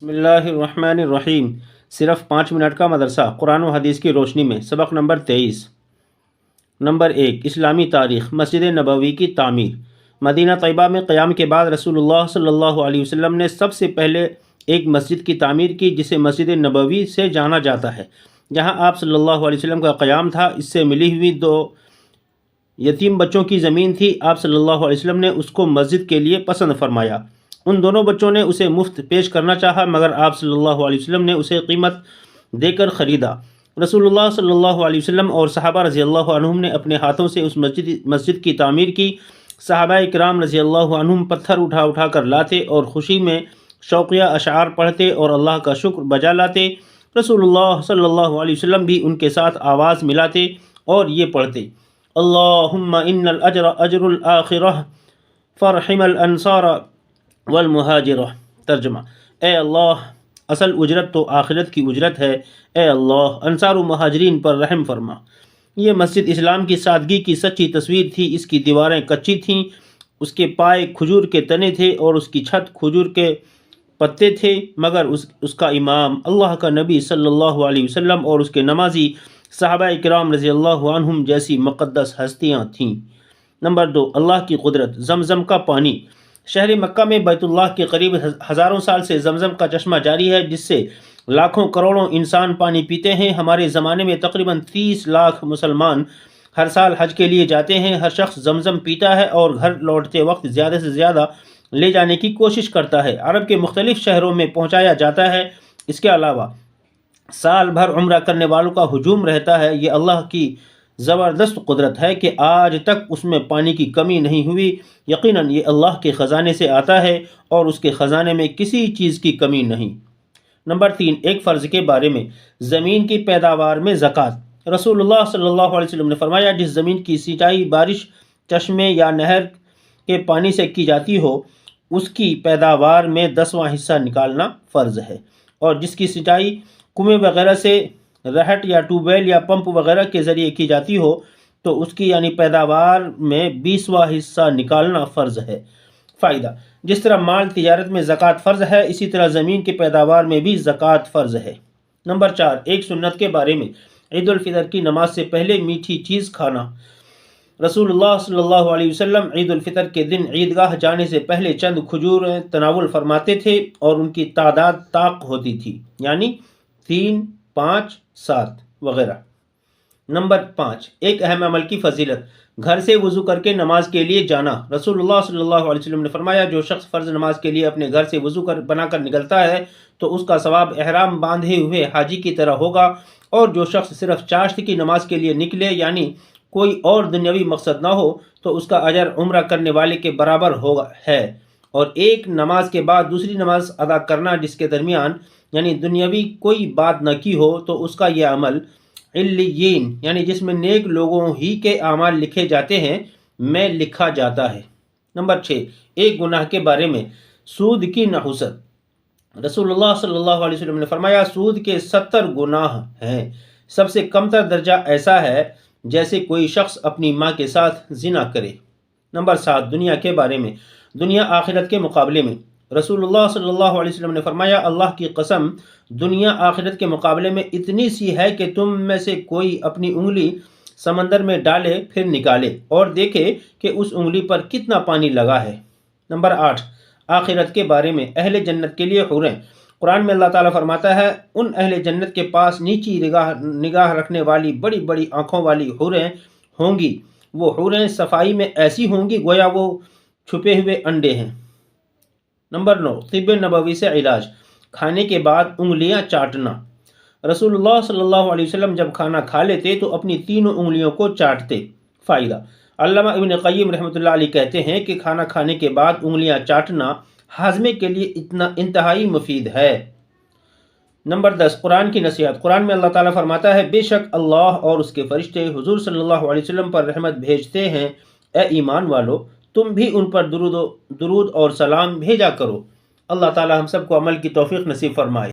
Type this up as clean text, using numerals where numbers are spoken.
بسم اللہ الرحمن الرحیم۔ صرف 5 منٹ کا مدرسہ قرآن و حدیث کی روشنی میں سبق نمبر 23۔ نمبر 1، اسلامی تاریخ۔ مسجد نبوی کی تعمیر۔ مدینہ طیبہ میں قیام کے بعد رسول اللہ صلی اللہ علیہ وسلم نے سب سے پہلے ایک مسجد کی تعمیر کی جسے مسجد نبوی سے جانا جاتا ہے، جہاں آپ صلی اللہ علیہ وسلم کا قیام تھا۔ اس سے ملی ہوئی 2 یتیم بچوں کی زمین تھی۔ آپ صلی اللہ علیہ وسلم نے اس کو مسجد کے لیے پسند فرمایا۔ ان دونوں بچوں نے اسے مفت پیش کرنا چاہا، مگر آپ صلی اللہ علیہ وسلم نے اسے قیمت دے کر خریدا۔ رسول اللہ صلی اللہ علیہ وسلم اور صحابہ رضی اللہ عنہم نے اپنے ہاتھوں سے اس مسجد کی تعمیر کی۔ صحابہ کرام رضی اللہ عنہم پتھر اٹھا اٹھا کر لاتے اور خوشی میں شوقیہ اشعار پڑھتے اور اللہ کا شکر بجا لاتے۔ رسول اللہ صلی اللہ علیہ وسلم بھی ان کے ساتھ آواز ملاتے اور یہ پڑھتے: اللہم ان الاجر اجر الآخرہ فرحم الانصار والمہاجرہ۔ ترجمہ: اے اللہ، اصل اجرت تو آخرت کی اجرت ہے، اے اللہ انصار و مہاجرین پر رحم فرما۔ یہ مسجد اسلام کی سادگی کی سچی تصویر تھی۔ اس کی دیواریں کچی تھیں، اس کے پائے کھجور کے تنے تھے اور اس کی چھت کھجور کے پتے تھے، مگر اس کا امام اللہ کا نبی صلی اللہ علیہ وسلم اور اس کے نمازی صحابہ کرام رضی اللہ عنہم جیسی مقدس ہستیاں تھیں۔ نمبر 2، اللہ کی قدرت۔ زمزم کا پانی۔ شہر مکہ میں بیت اللہ کے قریب ہزاروں سال سے زمزم کا چشمہ جاری ہے، جس سے لاکھوں کروڑوں انسان پانی پیتے ہیں۔ ہمارے زمانے میں تقریباً 30 لاکھ مسلمان ہر سال حج کے لیے جاتے ہیں۔ ہر شخص زمزم پیتا ہے اور گھر لوٹتے وقت زیادہ سے زیادہ لے جانے کی کوشش کرتا ہے۔ عرب کے مختلف شہروں میں پہنچایا جاتا ہے۔ اس کے علاوہ سال بھر عمرہ کرنے والوں کا ہجوم رہتا ہے۔ یہ اللہ کی زبردست قدرت ہے کہ آج تک اس میں پانی کی کمی نہیں ہوئی۔ یقیناً یہ اللہ کے خزانے سے آتا ہے اور اس کے خزانے میں کسی چیز کی کمی نہیں۔ نمبر 3، ایک فرض کے بارے میں۔ زمین کی پیداوار میں زکوٰۃ۔ رسول اللہ صلی اللہ علیہ وسلم نے فرمایا: جس زمین کی سینچائی بارش، چشمے یا نہر کے پانی سے کی جاتی ہو، اس کی پیداوار میں 10واں حصہ نکالنا فرض ہے، اور جس کی سینچائی کنویں وغیرہ سے، رہٹ یا ٹیوب ویل یا پمپ وغیرہ کے ذریعے کی جاتی ہو تو اس کی یعنی پیداوار میں 20واں حصہ نکالنا فرض ہے۔ فائدہ: جس طرح مال تجارت میں زکوٰۃ فرض ہے، اسی طرح زمین کی پیداوار میں بھی زکوٰۃ فرض ہے۔ نمبر 4، ایک سنت کے بارے میں۔ عید الفطر کی نماز سے پہلے میٹھی چیز کھانا۔ رسول اللہ صلی اللہ علیہ وسلم عید الفطر کے دن عیدگاہ جانے سے پہلے چند کھجوریں تناول فرماتے تھے اور ان کی تعداد طاق ہوتی تھی، یعنی 3، 5، 7 وغیرہ۔ نمبر 5، ایک اہم عمل کی فضیلت۔ گھر سے وضو کر کے نماز کے لیے جانا۔ رسول اللہ صلی اللہ علیہ وسلم نے فرمایا: جو شخص فرض نماز کے لیے اپنے گھر سے وضو بنا کر نکلتا ہے تو اس کا ثواب احرام باندھے ہوئے حاجی کی طرح ہوگا، اور جو شخص صرف چاشت کی نماز کے لیے نکلے، یعنی کوئی اور دنیاوی مقصد نہ ہو، تو اس کا اجر عمرہ کرنے والے کے برابر ہے۔ اور ایک نماز کے بعد دوسری نماز ادا کرنا جس کے درمیان یعنی دنیاوی کوئی بات نہ کی ہو، تو اس کا یہ عمل علیین یعنی جس میں نیک لوگوں ہی کے اعمال لکھے جاتے ہیں میں لکھا جاتا ہے۔ نمبر 6، ایک گناہ کے بارے میں۔ سود کی نحوست۔ رسول اللہ صلی اللہ علیہ وسلم نے فرمایا: سود کے 70 گناہ ہیں۔ سب سے کمتر درجہ ایسا ہے جیسے کوئی شخص اپنی ماں کے ساتھ زنا کرے۔ نمبر 7، دنیا کے بارے میں۔ دنیا آخرت کے مقابلے میں۔ رسول اللہ صلی اللہ علیہ وسلم نے فرمایا: اللہ کی قسم، دنیا آخرت کے مقابلے میں اتنی سی ہے کہ تم میں سے کوئی اپنی انگلی سمندر میں ڈالے پھر نکالے اور دیکھے کہ اس انگلی پر کتنا پانی لگا ہے۔ نمبر 8، آخرت کے بارے میں۔ اہل جنت کے لیے حوریں۔ قرآن میں اللہ تعالیٰ فرماتا ہے: ان اہل جنت کے پاس نیچی نگاہ رکھنے والی بڑی بڑی آنکھوں والی حوریں ہوں گی۔ وہ حوریں صفائی میں ایسی ہوں گی گویا وہ چھپے ہوئے انڈے ہیں۔ نمبر 9، طب نبوی سے علاج۔ کھانے کے بعد انگلیاں چاٹنا۔ رسول اللہ صلی اللہ علیہ وسلم جب کھانا کھا لیتے تو اپنی تینوں انگلیوں کو چاٹتے۔ فائدہ: علامہ ابن قیم رحمۃ اللہ علیہ کہتے ہیں کہ کھانا کھانے کے بعد انگلیاں چاٹنا ہاضمے کے لیے انتہائی مفید ہے۔ نمبر 10، قرآن کی نصیحت۔ قرآن میں اللہ تعالیٰ فرماتا ہے: بے شک اللہ اور اس کے فرشتے حضور صلی اللہ علیہ وسلم پر رحمت بھیجتے ہیں۔ اے ایمان والو، تم بھی ان پر درود اور سلام بھیجا کرو۔ اللہ تعالیٰ ہم سب کو عمل کی توفیق نصیب فرمائے۔